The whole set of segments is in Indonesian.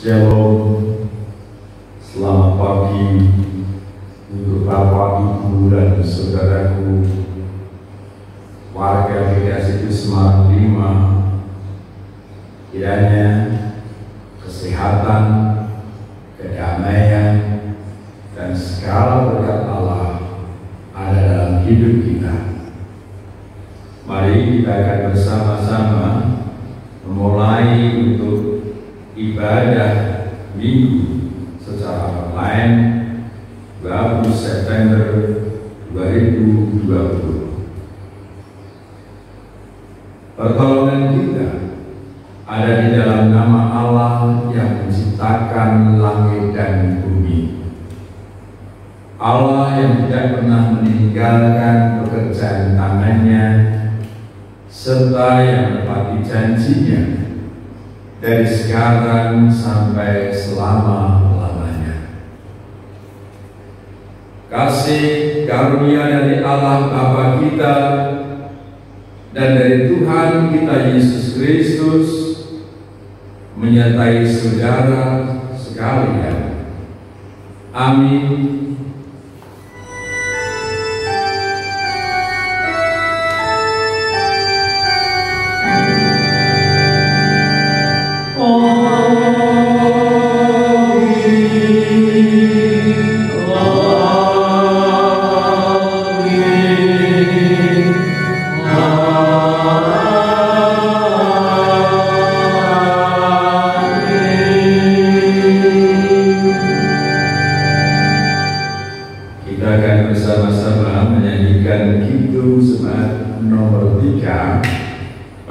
Shalom, selamat pagi untuk Bapak, Ibu, dan saudaraku warga GKSI Semarang 5. Kiranya kesehatan, kedamaian, dan segala berkat Allah ada dalam hidup kita. Mari kita akan bersama-sama memulai untuk ibadah minggu secara online 20 September 2020. Pertolongan kita ada di dalam nama Allah yang menciptakan langit dan bumi. Allah yang tidak pernah meninggalkan pekerjaan tangannya serta yang menepati janjinya dari sekarang sampai selama-lamanya. Kasih karunia dari Allah Bapa kita dan dari Tuhan kita Yesus Kristus menyertai saudara sekalian. Amin.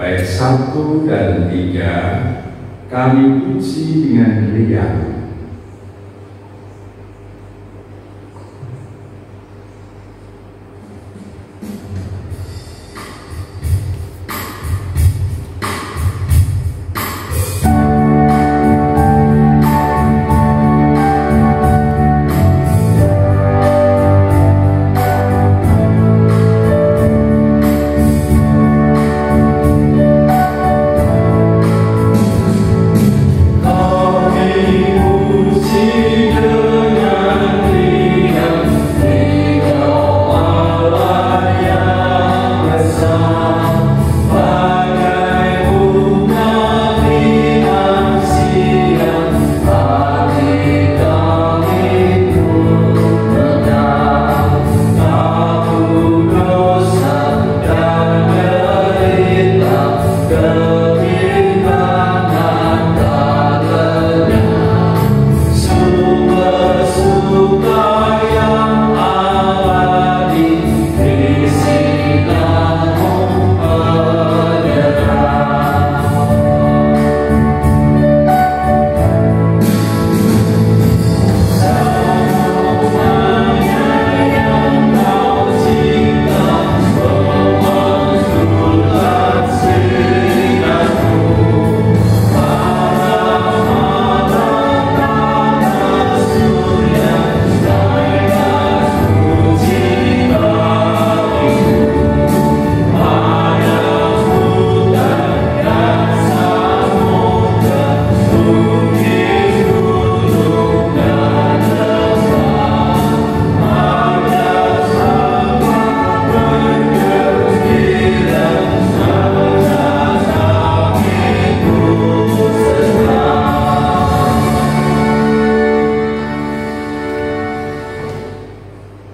Bait 1 dan 3 kami puji dengan riang.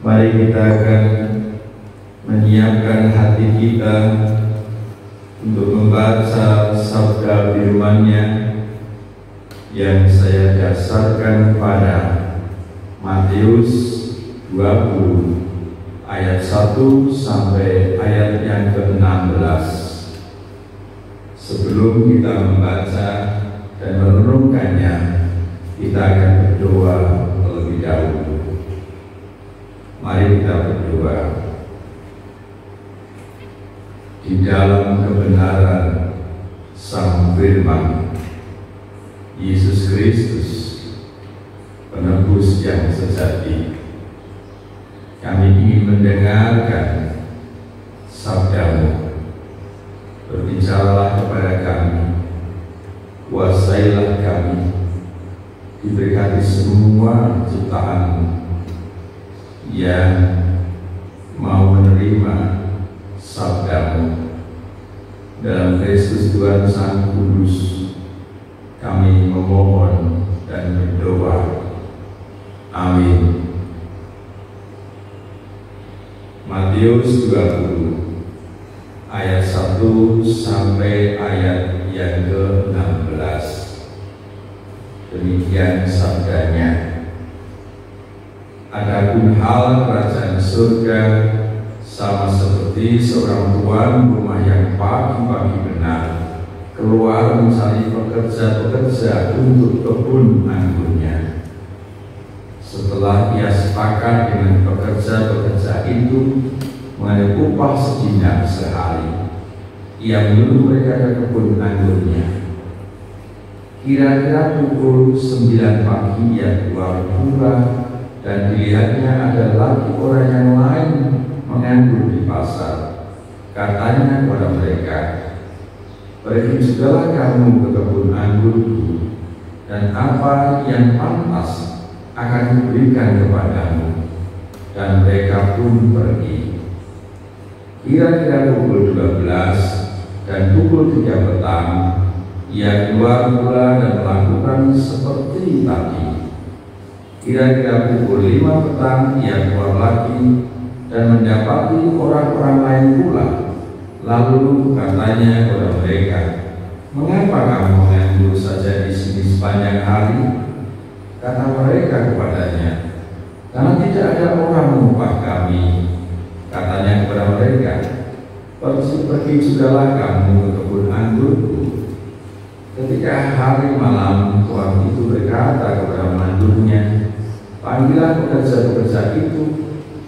Mari kita akan menyiapkan hati kita untuk membaca sabda firman-Nya yang saya dasarkan pada Matius 20 ayat 1 sampai ayat yang ke-16. Sebelum kita membaca dan merenungkannya, kita akan berdoa terlebih dahulu. Mari kita berdoa. Di dalam kebenaran Sang Firman Yesus Kristus, penebus yang sejati, kami ingin mendengarkan sabda-Mu. Berbicaralah kepada kami, kuasailah kami, diberkati semua ciptaan yang mau menerima sabdamu. Dalam Kristus Tuhan Sang Kudus kami memohon dan berdoa. Amin. Matius 20 ayat 1 sampai ayat yang ke-16. Demikian sabdanya. Adapun hal kerajaan surga sama seperti seorang tuan rumah yang pagi-pagi benar keluar mencari pekerja-pekerja untuk kebun anggurnya. Setelah ia sepakat dengan pekerja-pekerja itu mengenai upah sedinar sehari, ia menyuruh mereka ke kebun anggurnya. Kira-kira pukul 9 pagi ia keluar pula, dan dilihatnya ada lagi orang yang lain menganggur di pasar. Katanya kepada mereka, "Pergi jugalah kamu ke kebun anggurku, dan apa yang pantas akan diberikan kepadamu." Dan mereka pun pergi. Kira-kira pukul 12 dan pukul 3 petang, ia keluar pula dan melakukan seperti tadi. Kira-kira pukul 5 petang ia keluar lagi dan mendapati orang-orang lain pula. Lalu katanya kepada mereka, "Mengapa kamu menganggur saja di sini sepanjang hari?" Kata mereka kepadanya, "Karena tidak ada orang mengupah kami." Katanya kepada mereka, Pergi jugalah kamu ke kebun anggurku." Ketika hari malam, tuan itu berkata kepada mandurnya, "Panggillah pekerja-pekerja itu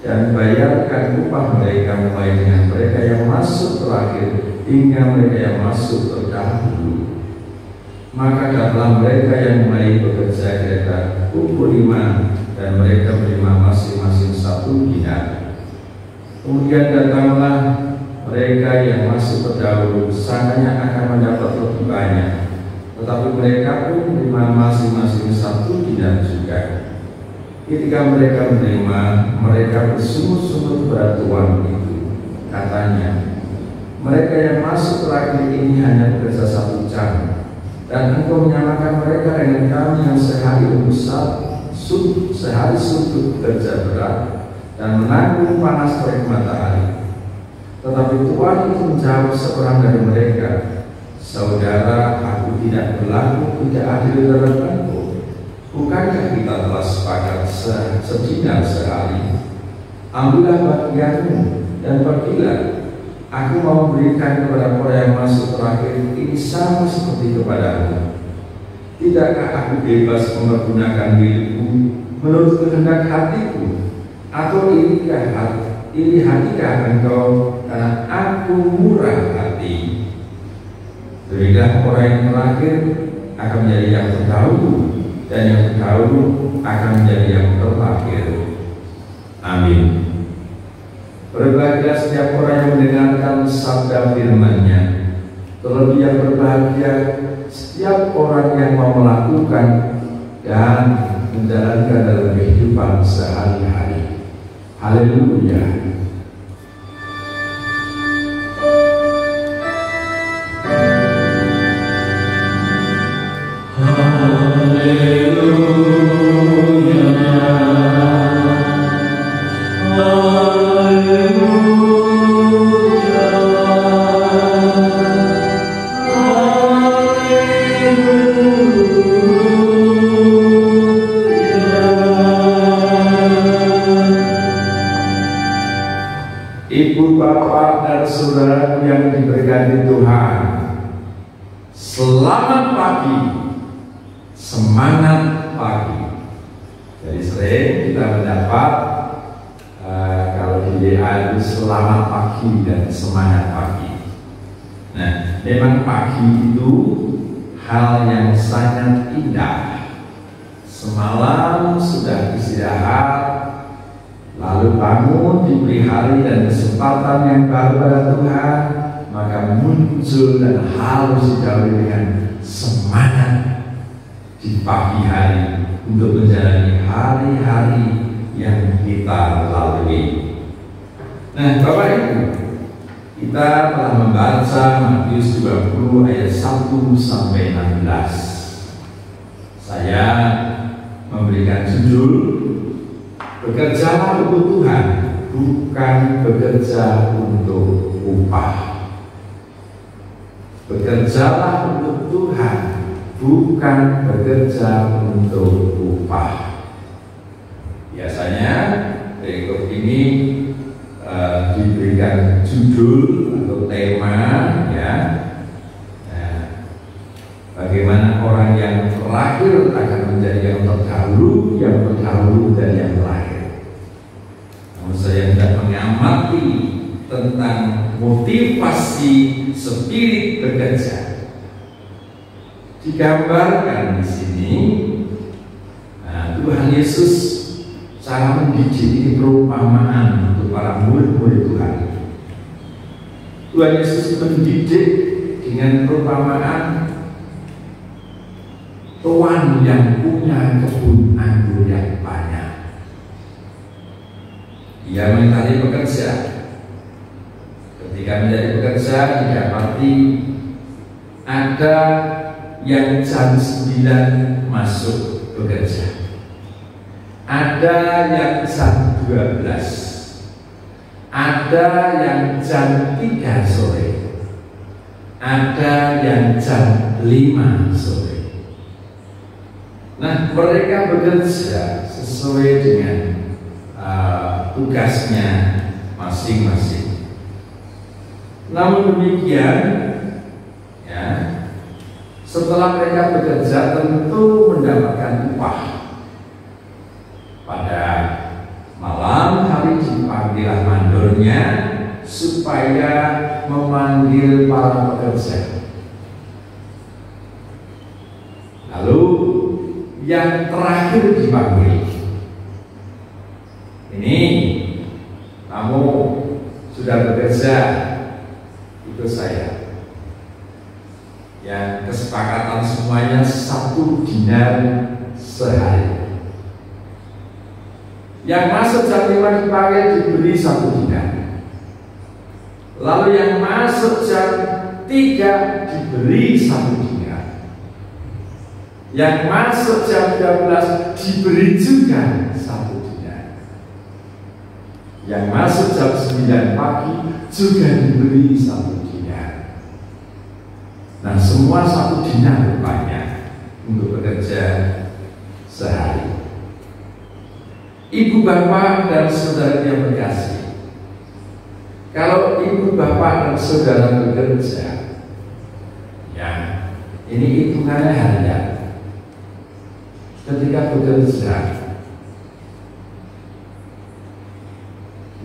dan bayarkan upah mereka mulai dengan mereka yang masuk terakhir hingga mereka yang masuk terdahulu." Maka datanglah mereka yang mulai bekerja kira-kira pukul 5 dan mereka menerima masing-masing 1 dinar. Kemudian datanglah mereka yang masuk terdahulu, sangkanya akan mendapat lebih banyak, tetapi mereka pun menerima masing-masing 1 dinar juga. Ketika mereka menerima, mereka bersungut-sungut kepada tuan itu. Katanya, "Mereka yang masuk terakhir ini hanya bekerja 1 jam, dan engkau menyamakan mereka dengan kami yang sehari sudut bekerja berat dan menanggung panas terik matahari." Tetapi tuan itu menjawab seorang dari mereka, "Saudara, aku tidak berlaku tidak adil dalam engkau. Bukankah kita telah sepakat sedinar sehari? Ambillah bagianmu dan pergilah. Aku mau memberikan kepada orang yang masuk terakhir ini sama seperti kepadamu. Tidakkah aku bebas mempergunakan milikku menurut kehendak hatiku? Atau iri hatikah engkau karena aku murah hati?" Demikian orang yang terakhir akan menjadi yang terdahulu, dan yang terdahulu akan menjadi yang terakhir. Amin. Berbahagia setiap orang yang mendengarkan sabda firman-Nya. Terlebih yang berbahagia setiap orang yang mau melakukan dan menjalankan dalam kehidupan sehari-hari. Haleluya. Ibu, bapak, dan saudara yang diberkati Tuhan, selamat pagi, semangat pagi. Jadi sering kita mendapat kalau di WA itu selamat pagi dan semangat pagi. Nah, memang pagi itu hal yang sangat indah. Semalam sudah istirahat, lalu bangun diberi hari dan kesempatan yang baru pada Tuhan, maka muncul dan harus didahului dengan semangat. di pagi hari untuk menjalani hari-hari yang kita lalui. Nah, Bapak Ibu, kita telah membaca Matius 20 ayat 1 sampai 16. Saya memberikan judul, bekerjalah untuk Tuhan, bukan bekerja untuk upah. Bekerjalah untuk Tuhan, bukan bekerja untuk upah. Biasanya perikop ini diberikan judul atau tema, ya. Nah, bagaimana orang yang terakhir akan menjadi yang terdahulu, yang terdahulu dan yang terakhir. Namun saya tidak mengamati tentang motivasi spirit bekerja. Digambarkan di sini, Tuhan Yesus cara mendidik ini perumpamaan untuk para murid-murid Tuhan. Tuhan Yesus mendidik dengan perumpamaan tuan yang punya kebun anggur yang banyak. Ia mencari pekerja. Ketika menjadi pekerja, didapati ada yang jam 9 masuk bekerja, ada yang jam 12, ada yang jam 3 sore, ada yang jam 5 sore. Nah, mereka bekerja sesuai dengan tugasnya masing-masing. Namun demikian, ya, setelah mereka bekerja tentu mendapatkan upah. Pada malam hari dipanggil mandornya supaya memanggil para pekerja. Lalu yang terakhir dipanggil, ini kamu sudah bekerja, ikut saya. Yang kesepakatan semuanya 1 dinar sehari. Yang masuk jam 5 dipanggil diberi 1 dinar. Lalu yang masuk jam 3 diberi 1 dinar. Yang masuk jam 12 diberi juga 1 dinar. Yang masuk jam 9 pagi juga diberi 1 dinar. Nah, semua 1 dinar banyak untuk bekerja sehari. Ibu bapak dan saudara yang berkasih, kalau ibu bapak dan saudara bekerja, ya, ini hitungannya harian. Ketika bekerja,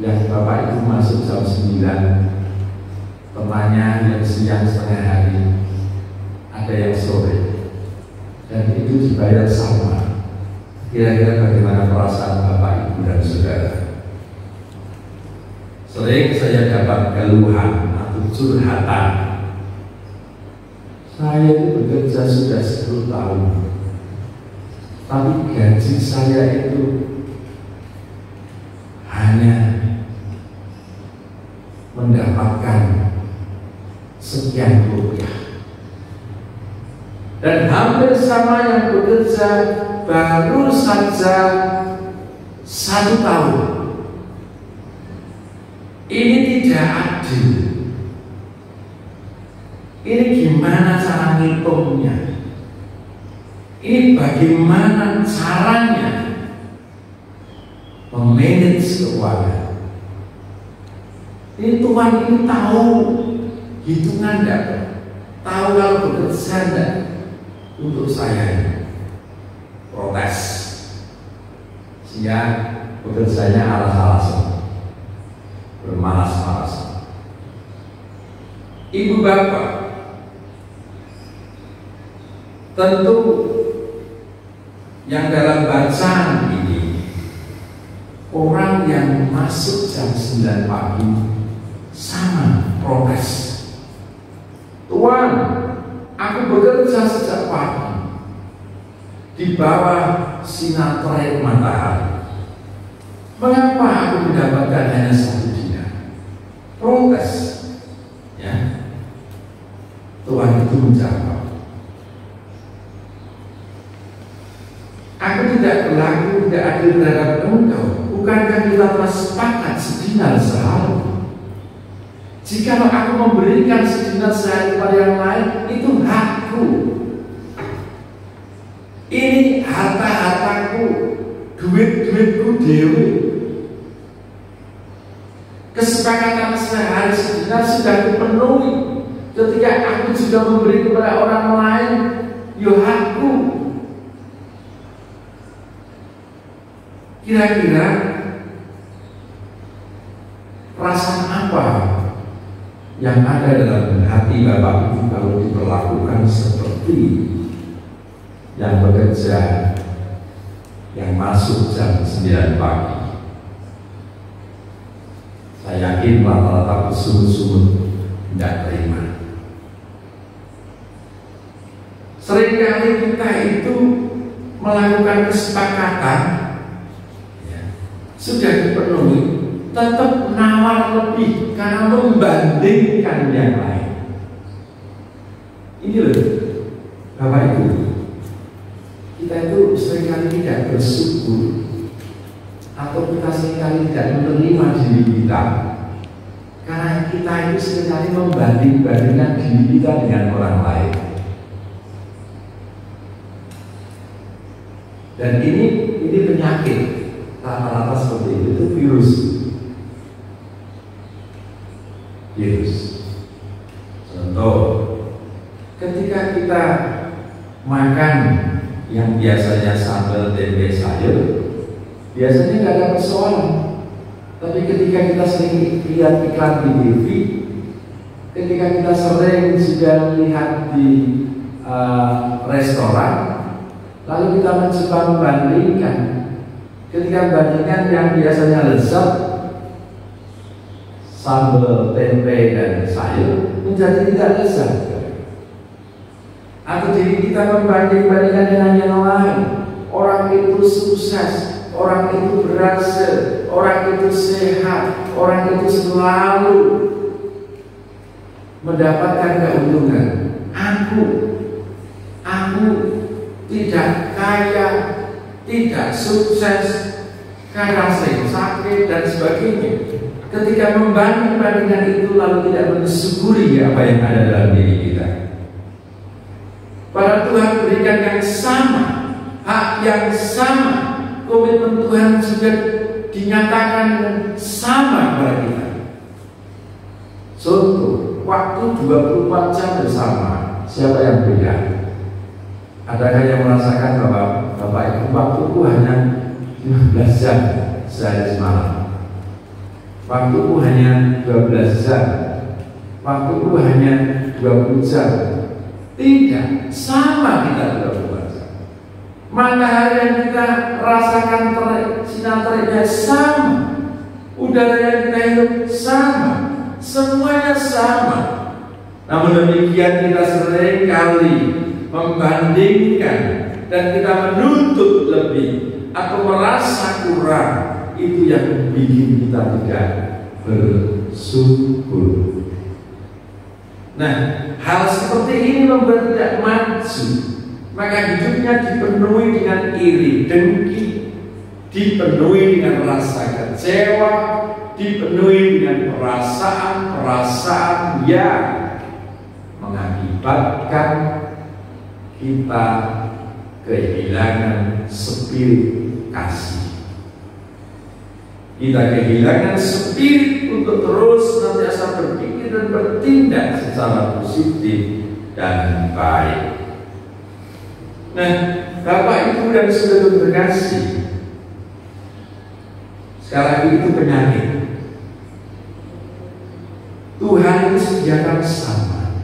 yang bapak itu masuk jam 9, temannya yang siang setengah hari, ada yang sore, dan itu dibayar sama. Kira-kira bagaimana perasaan bapak, ibu, dan saudara? Sering saya dapat keluhan atau curhatan. Saya itu bekerja sudah 10 tahun, tapi gaji saya itu hanya mendapatkan sekian rupiah. Dan hampir sama yang bekerja baru saja 1 tahun. Ini tidak adil. Ini gimana cara ngitungnya? Ini bagaimana caranya memanage keuangan? Ini Tuhan ini tahu hitungan enggak? Tahu kalau bekerja enggak? Untuk saya ini protes, siang bekerjanya alas-alasan, bermalas-malasan. Ibu bapak, tentu yang dalam bacaan ini, orang yang masuk jam 9 pagi sama protes. Tuhan, aku bekerja sejak pagi, di bawah sinar terik matahari. Mengapa aku mendapatkan hanya 1 dinar? Protes, ya. Tuhan itu menjawab, aku tidak berlaku tidak adil terhadap engkau. Bukankah kita telah sepakat sedinar sehari? Jika aku memberikan sedinar sehari kepada yang lain, itu hakku. Ini harta-hartaku, duit-duitku dewi. Kesepakatan sehari sedinar sudah dipenuhi. Ketika aku juga memberi kepada orang lain, yo hakku. Kira-kira perasaan apa yang ada dalam hati Bapak Ibu kalau diperlakukan seperti yang bekerja, yang masuk jam 9 pagi? Saya yakin rata-rata bersungut-sungut tidak terima. Seringkali kita itu melakukan kesepakatan, ya, sudah dipenuhi, tetap nawar lebih karena membandingkan yang lain. Ini loh, Bapak Ibu, kita itu seringkali tidak bersyukur, atau kita seringkali tidak menerima diri kita karena kita itu seringkali membanding-bandingkan diri kita dengan orang lain. Dan ini penyakit rata-rata seperti itu virus. Contoh, ketika kita makan yang biasanya sambal tempe sayur, biasanya nggak ada persoalan. Tapi ketika kita sering lihat iklan di TV, ketika kita sering sudah lihat di restoran, lalu kita mencoba membandingkan. Ketika membandingkan yang biasanya lezat, sambal tempe dan sayur, menjadi tidak lezat. Atau diri kita membanding-bandingkan dengan yang lain. Orang itu sukses, orang itu berhasil, orang itu sehat, orang itu selalu mendapatkan keuntungan. Aku tidak kaya, tidak sukses, karena sering sakit dan sebagainya. Ketika membanding-bandingkan itu lalu tidak mensyukuri apa yang ada dalam diri kita. Pada Tuhan berikan yang sama, hak yang sama, komitmen Tuhan juga dinyatakan sama kepada kita. Contoh, waktu 24 jam bersama, siapa yang beda? Adakah yang merasakan bahwa Bapak Ibu waktuku hanya 15 jam sehari semalam? Waktuku hanya 12 jam, waktuku hanya 20 jam. Tidak, sama kita 24 jam. Matahari yang kita rasakan sinar teriknya sama, udara yang kita hidup sama, semuanya sama. Namun demikian kita sering kali membandingkan dan kita menuntut lebih atau merasa kurang. Itu yang bikin kita tidak bersyukur. Nah, hal seperti ini membuat tidak maju. Maka hidupnya dipenuhi dengan iri, dengki, dipenuhi dengan rasa kecewa, dipenuhi dengan perasaan-perasaan yang mengakibatkan kita kehilangan spirit kasih. Kita kehilangan spirit untuk terus senantiasa berpikir dan bertindak secara positif dan baik. Nah, Bapak Ibu dan Saudara terkasih, sekali lagi itu penyakit. Tuhan itu sediakan sama.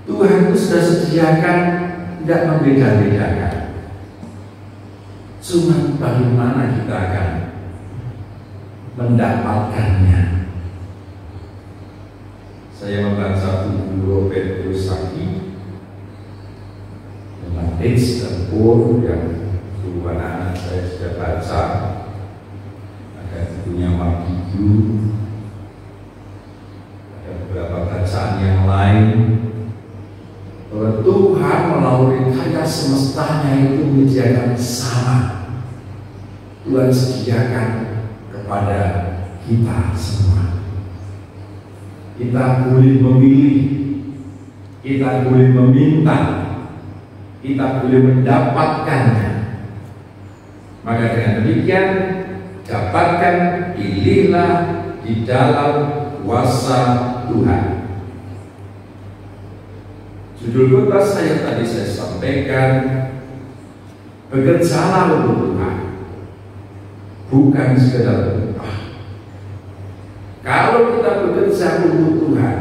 Tuhan itu sudah sediakan, tidak membeda-bedakan. Cuma bagaimana kita akan mendapatkannya. Saya membaca buku Robert Kiyosaki tentang Rich and Poor yang dulu anak-anak saya sudah baca, ada bukunya Mark-Yu, ada beberapa bacaan yang lain, bahwa Tuhan melalui karya semestanya itu menyediakan sama. Tuhan sediakan kepada kita semua. Kita boleh memilih, kita boleh meminta, kita boleh mendapatkannya. Maka dengan demikian, dapatkan, pilihlah di dalam kuasa Tuhan. Judul khotbah saya tadi saya sampaikan, bekerjalah untuk Tuhan, bukan sekedar upah. Kalau kita bekerja untuk Tuhan,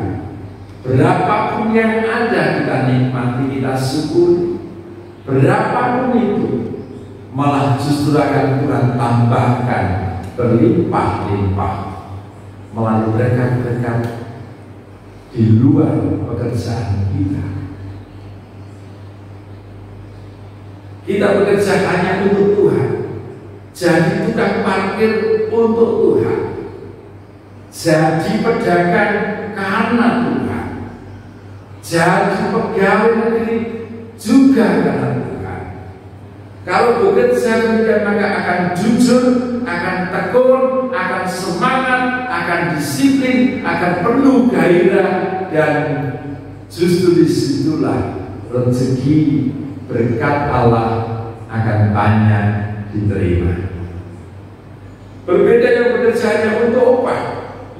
berapapun yang ada kita nikmati, kita syukur, berapapun itu, malah justru akan Tuhan tambahkan berlimpah-limpah melalui berkat-berkat di luar pekerjaan kita. Kita bekerja hanya untuk Tuhan, jadi tukang parkir untuk Tuhan, jadi pedagang karena Tuhan, jadi pegawai negeri juga karena Tuhan. Kalau bekerja kemudian maka akan jujur, akan tekun, akan semangat, akan disiplin, akan penuh gairah, dan justru disitulah rezeki berkat Allah akan banyak diterima. Berbeda yang bekerja hanya untuk upah,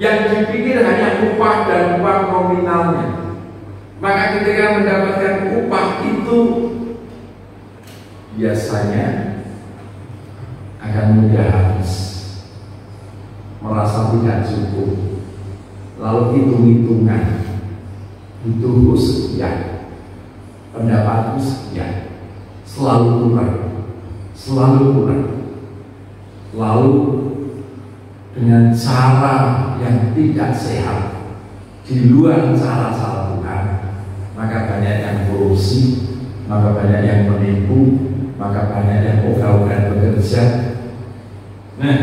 yang dipikir hanya upah dan upah nominalnya. Maka ketika mendapatkan upah itu biasanya akan mudah habis, merasa tidak cukup, lalu hitung-hitungan, butuhku sekian, pendapatku sekian, selalu kurang, lalu dengan cara yang tidak sehat, di luar cara-cara Tuhan, maka banyak yang korupsi, maka banyak yang menipu, maka banyak yang ogah-ogahan bekerja. Nah,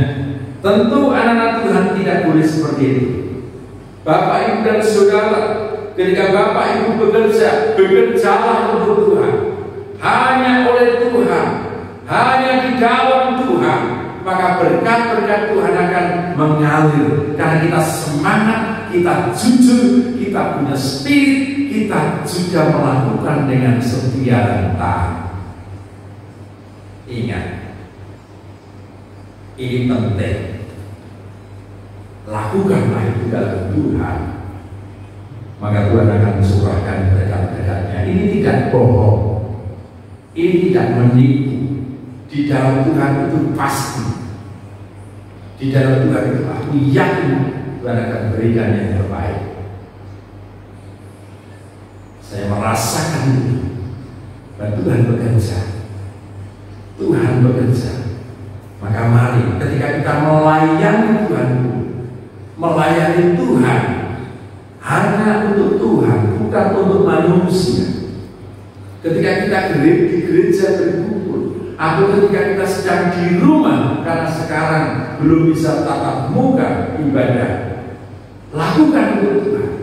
tentu anak-anak Tuhan tidak boleh seperti itu. Bapak Ibu dan Saudara, ketika Bapak Ibu bekerja, bekerjalah untuk Tuhan, hanya oleh Tuhan, hanya di dalam Tuhan, maka berkat-berkat Tuhan akan mengalir. Karena kita semangat, kita jujur, kita punya spirit, kita juga melakukan dengan setia dan taat. Ingat, ini penting. Lakukanlah itu dalam Tuhan, maka Tuhan akan curahkan berkat-berkatnya. Ini tidak bohong, ini tidak menipu. Di dalam Tuhan itu pasti. Di dalam Tuhan itu aku yakin Tuhan akan berikan yang terbaik. Saya merasakan itu. Dan Tuhan bekerja. Tuhan bekerja. Maka mari ketika kita melayani Tuhan, melayani Tuhan hanya untuk Tuhan, bukan untuk manusia. Ketika kita di gereja berkumpul, atau ketika kita sedang di rumah karena sekarang belum bisa tatap muka ibadah, lakukan untuk Tuhan.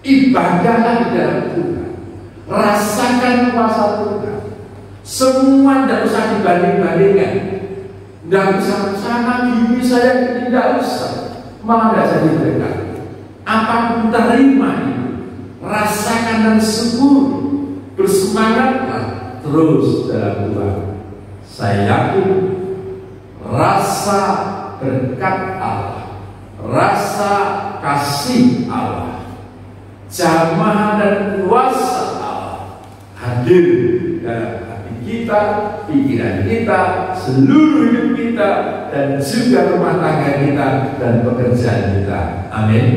Ibadahlah di dalam Tuhan, rasakan kuasa Tuhan. Semua tidak usah dibanding-bandingkan, tidak usah sama gini saya, tidak usah, malah tidak jadi berkat. Apapun terima itu, rasakan dan syukur, bersemangatlah terus dalam Tuhan. Saya yakin rasa berkat Allah, rasa kasih Allah, jamaah dan kuasa Allah hadir dalam hati kita, pikiran kita, seluruh hidup kita, dan juga rumah tangga kita dan pekerjaan kita. Amin.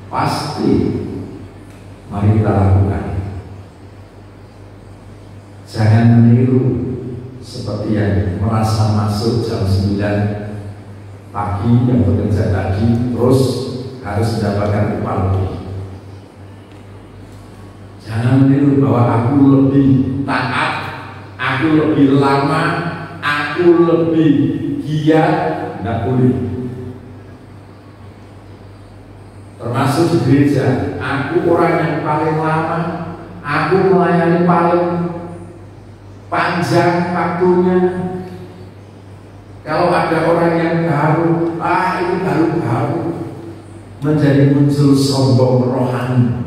Pasti mari kita lakukan. Jangan meniru seperti yang merasa masuk jam 9 pagi yang bekerja tadi terus harus mendapatkan upah lebih. Jangan meniru bahwa aku lebih taat, aku lebih lama, aku lebih giat, tidak boleh. Termasuk di gereja, aku orang yang paling lama, aku melayani paling panjang waktunya. Kalau ada orang yang baru, ini baru-baru, menjadi muncul sombong rohani,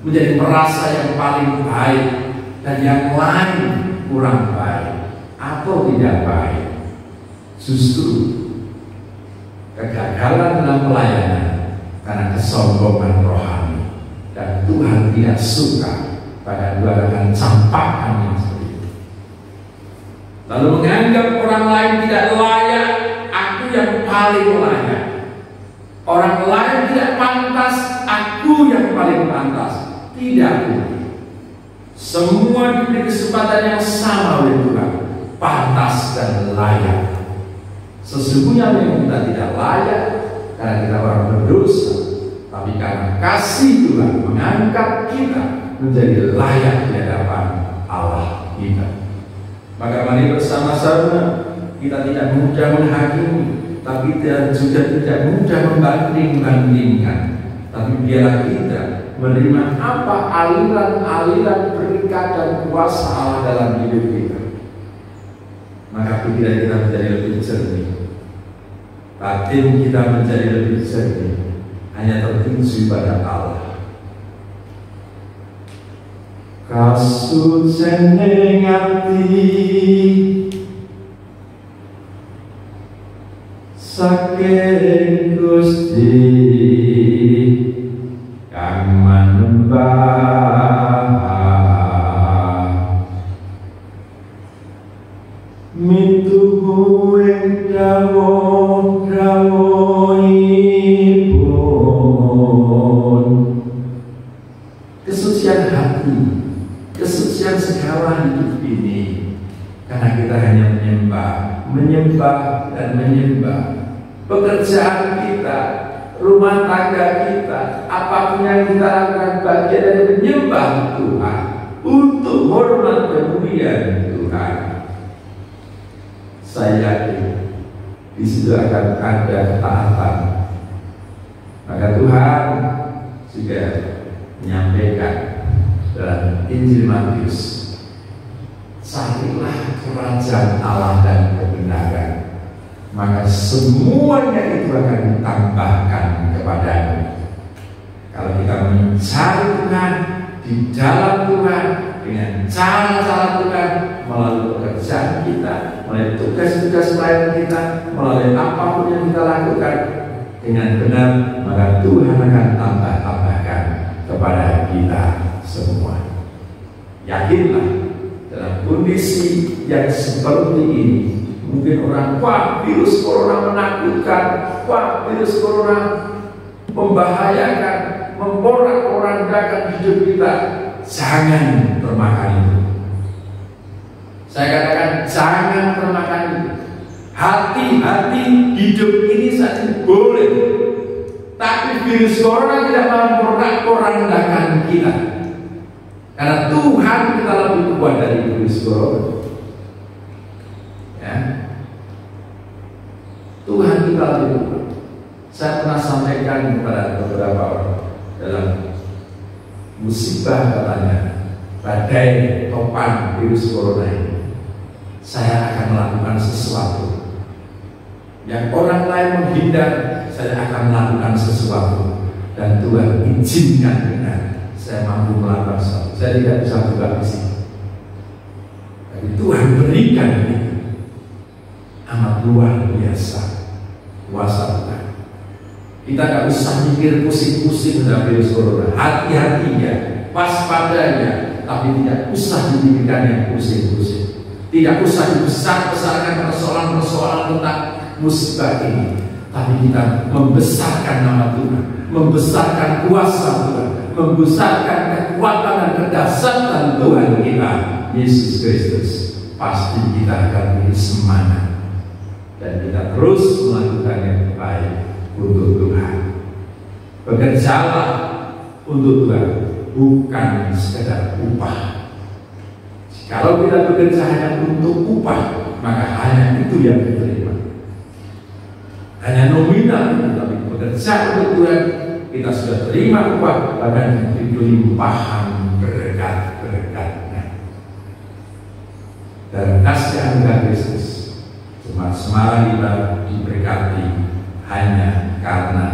menjadi merasa yang paling baik dan yang lain kurang baik atau tidak baik. Justru kegagalan dalam pelayanan karena kesombongan rohani, dan Tuhan tidak suka, bahkan Tuhan akan campakkan yang seperti itu. Lalu menganggap orang lain tidak layak, aku yang paling layak. Orang lain tidak pantas, aku yang paling pantas. Tidak boleh. Semua diberi kesempatan yang sama oleh Tuhan, pantas dan layak. Sesungguhnya memang kita tidak layak karena kita orang berdosa, tapi karena kasih Tuhan mengangkat kita menjadi layak di hadapan Allah kita. Maka mari bersama-sama kita tidak mudah menghakimi, tapi kita juga tidak mudah membanding-bandingkan. Tapi biarlah kita menerima apa aliran-aliran berkat dan kuasa Allah dalam hidup kita. Maka pikiran kita menjadi lebih jernih, batin kita menjadi lebih jernih, hanya tertuju pada Allah. Kasut seneng ati saking Gusti kang manembah mituhu ing dawuh-dawuhipun. Kesucian hati, kesucian segala hidup ini, karena kita hanya menyembah dan menyembah. Pekerjaan kita, rumah tangga kita, apapun yang kita lakukan bagian dari menyembah Tuhan untuk hormat kemuliaan Tuhan. Saya yakin di situ akan ada ketaatan. Maka Tuhan juga menyampaikan dalam Injil Matius, carilah kerajaan Allah dan kebenaran, maka semuanya itu akan ditambahkan kepadamu. Kalau kita mencari Tuhan di dalam Tuhan, dengan cara-cara Tuhan, melalui pekerjaan kita, melalui tugas-tugas pelayanan kita, melalui apapun yang kita lakukan dengan benar, maka Tuhan akan tambahkan kepada kita semua. Yakinlah, dalam kondisi yang seperti ini, mungkin orang, wah virus corona menakutkan, wah virus corona membahayakan, memporak-porandakan hidup kita. Jangan termakan itu. Saya katakan jangan termakan itu. Hati-hati, hidup ini saja boleh, tapi virus corona tidak memporak-porandakan kita. Karena Tuhan kita lebih kuat dari virus corona. Ya. Tuhan kita lebih kuat. Saya pernah sampaikan kepada beberapa orang dalam musibah, katanya badai topan virus corona ini, saya akan melakukan sesuatu yang orang lain menghindar. Saya akan melakukan sesuatu dan Tuhan izinkan dengan saya mampu melakukan sesuatu. Saya tidak bisa buka di sini, tapi Tuhan berikan ini amat luar biasa kuasa Tuhan. Kita tidak usah mikir pusing-pusing tentang virus corona. Hati-hatinya, waspadanya, tapi tidak usah dipikirkan yang pusing-pusing. Tidak usah dibesar-besarkan persoalan-persoalan tentang musibah ini, tapi kita membesarkan nama Tuhan, membesarkan kuasa Tuhan, membesarkan kekuatan dan kedahsyatan Tuhan kita, Yesus Kristus. Pasti kita akan menjadi semangat dan kita terus melakukan yang baik untuk Tuhan. Bekerjalah untuk Tuhan, bukan sekedar upah. Kalau kita bekerja hanya untuk upah, maka hanya itu yang diterima. Hanya nominal, tapi bekerja untuk Tuhan, kita sudah terima upah, bahkan dilimpahan berkat-berkatnya. Dan kasih anugerah Kristus, cuma semalam kita diberkati hanya karena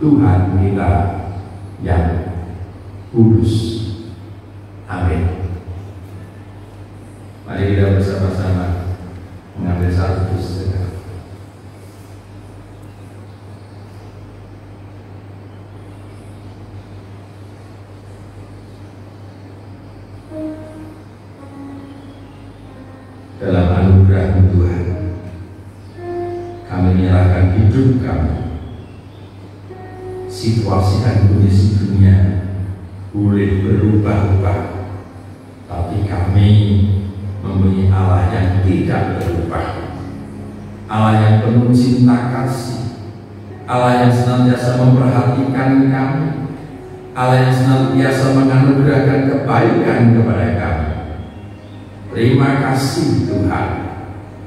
Tuhan kita yang kudus. Amin. Mari kita bersama-sama mengambil satu sejenak. Dalam anugerah Tuhan, kami menyerahkan hidup kami. Situasi dan kondisi dunia boleh berubah-ubah, tapi kami mempunyai Allah yang tidak berubah, Allah yang penuh cinta kasih, Allah yang senantiasa memperhatikan kami, Allah yang senantiasa menganugerahkan kebaikan kepada kami. Terima kasih Tuhan,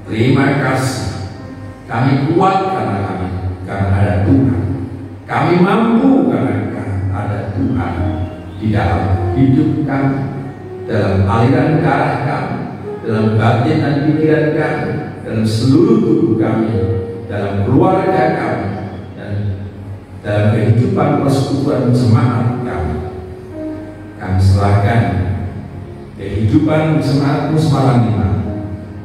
terima kasih. Kami kuat karena ada Tuhan. Kami mampu karena ada Tuhan di dalam hidup kami, dalam aliran darah kami, dalam batin dan pikiran kami, dalam seluruh tubuh kami, dalam keluarga kami, dan dalam kehidupan persekutuan jemaat kami. Kami serahkan kehidupan jemaatmu semalam ini,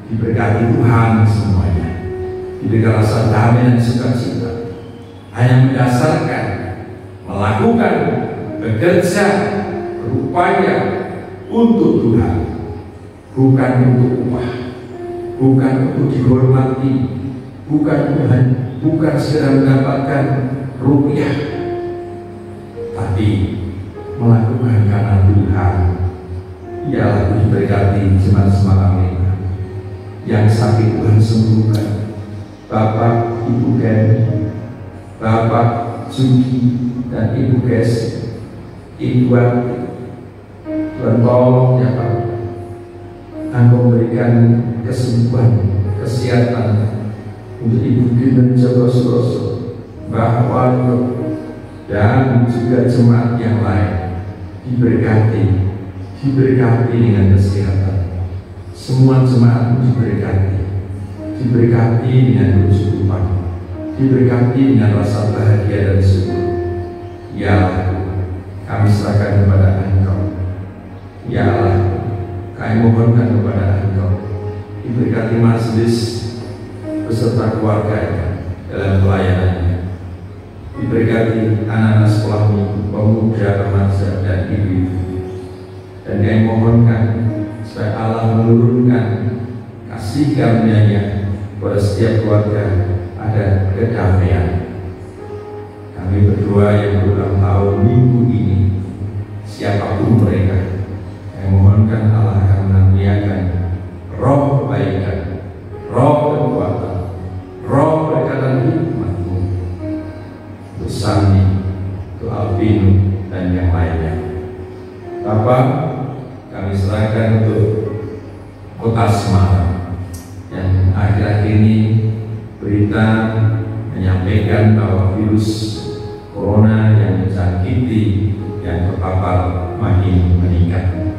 diberkati Tuhan semuanya, diberikan rasa damai dan sukacita, hanya mendasarkan melakukan, bekerja, berupaya untuk Tuhan, bukan untuk upah, bukan untuk dihormati, bukan sekedar mendapatkan rupiah, tapi melakukan karena Tuhan. Ialah diberkati jemaat semalam ini, yang sakit Tuhan sembuhkan, Bapak, Ibu Ken, Bapak Sugi dan Ibu Kes, Tuhan tolong ya Pak, Engkau memberikan kesembuhan, kesehatan untuk Ibu Din dan Joko Suroso, Mbah Wano, dan juga jemaat yang lain. Diberkati dengan kesehatan. Semua jemaat diberkati dengan kecukupan, diberkati dengan rasa bahagia dan syukur. Ya Allah, kami serahkan kepada Engkau. Ya Allah, kami mohonkan kepada Engkau, diberkati majelis beserta keluarganya dalam pelayanannya. Diberkati anak-anak sekolah minggu, pemuda, remaja, dan ibu-ibu. Dan kami mohonkan supaya Allah menurunkan kasih karunia-Nya kepada setiap keluarga, ada kedamaian. Kami berdoa yang berulang tahun minggu ini, siapapun mereka, kami mohonkan Allah akan mengaruniakan roh kebaikan, roh kekuatan, roh berkatan hikmat-Mu untuk Sani, untuk Alvino, dan yang lainnya. Bapak, kami serahkan untuk Kota Semarang yang akhir-akhir ini berita menyampaikan bahwa virus corona yang menjangkiti yang terpapar makin meningkat.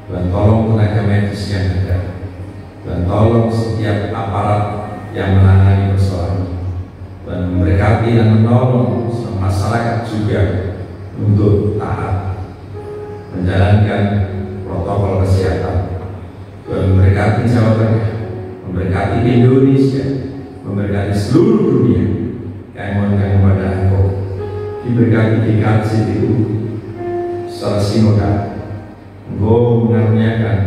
Tuhan tolong tenaga medis yang ada, Tuhan tolong setiap aparat yang menangani persoalan, Tuhan memberkati dan menolong masyarakat juga untuk taat menjalankan protokol kesehatan. Tuhan memberkati Jawa Tengah, memberkati Indonesia, memberkati seluruh dunia. Kami mohonkan kepada Engkau, diberkati DKJ itu secara sinodal. Engkau mengaruniakan,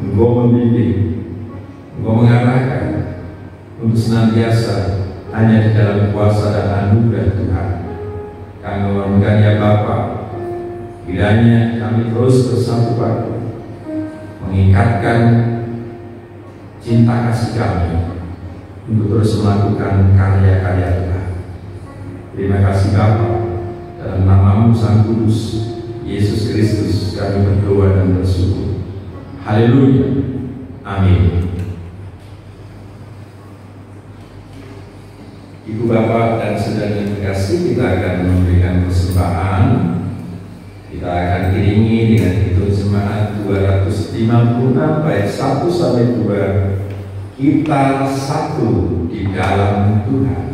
Engkau membimbing, Engkau mengarahkan untuk senantiasa hanya di dalam kuasa dan anugerah Tuhan. Kami mohonkan ya Bapa, kiranya kami terus bersatu padu, mengikatkan cinta kasih kami untuk terus melakukan karya-karya Tuhan. Terima kasih Bapa, dalam nama-Mu Sang Kudus, Yesus Kristus, kami berdoa dan bersyukur. Haleluya. Amin. Ibu bapak dan saudara yang terkasih, kita akan memberikan persembahan. Kita akan iringi dengan hitung jemaat 256 bait 1 sampai 2. Kita satu di dalam Tuhan.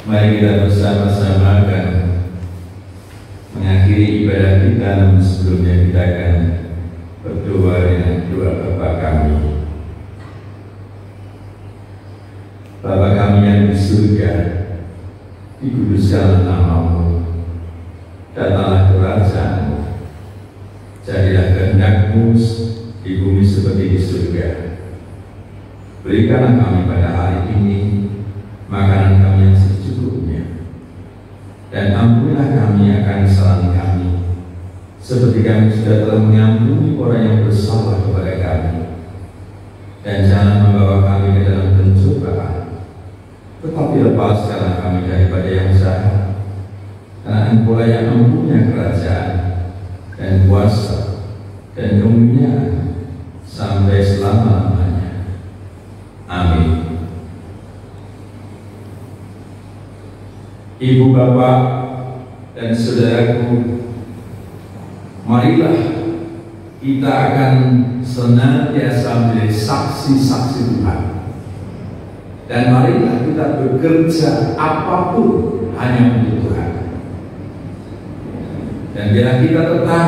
Mari kita bersama-sama akan mengakhiri ibadah kita, namun sebelumnya kita akan berdoa dengan doa Bapa kami. Bapa kami yang di surga, dikuduskanlah nama-Mu, datanglah kerajaan-Mu, jadilah kehendak-Mu di bumi seperti di surga. Berikanlah kami pada hari ini makanan kami yang secukupnya, dan ampunilah kami akan kesalahan kami, seperti kami sudah telah mengampuni orang yang bersalah kepada kami. Dan jangan membawa kami ke dalam pencobaan, tetapi lepaskanlah kami daripada yang jahat, karena Engkau yang mempunyai kerajaan dan kuasa dan kemuliaan sampai selama-lamanya. Amin. Ibu bapak dan saudaraku, marilah kita akan senantiasa menjadi saksi-saksi Tuhan, dan marilah kita bekerja apapun hanya untuk Tuhan. Dan biarlah kita tetap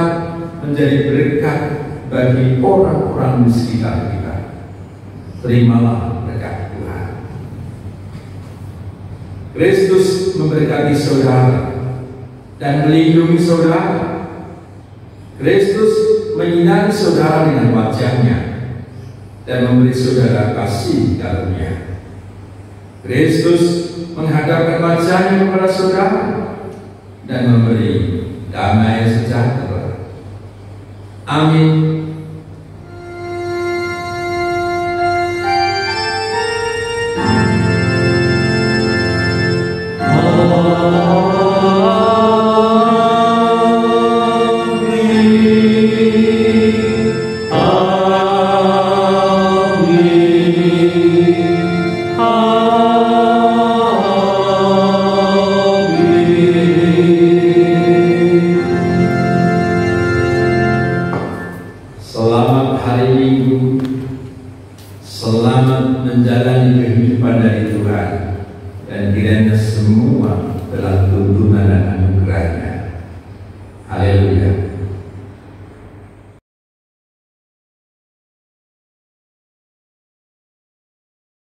menjadi berkat bagi orang-orang di sekitar kita. Terimalah berkat Tuhan. Kristus memberkati saudara dan melindungi saudara. Kristus menyinari saudara dengan wajahnya dan memberi saudara kasih karunia. Kristus menghadapkan wajahnya kepada saudara dan memberi damai sejahtera. Amin. Selamat hari Minggu, selamat menjalani kehidupan dari Tuhan, dan kiranya semua telah tuntunan dan anugerahnya. Haleluya.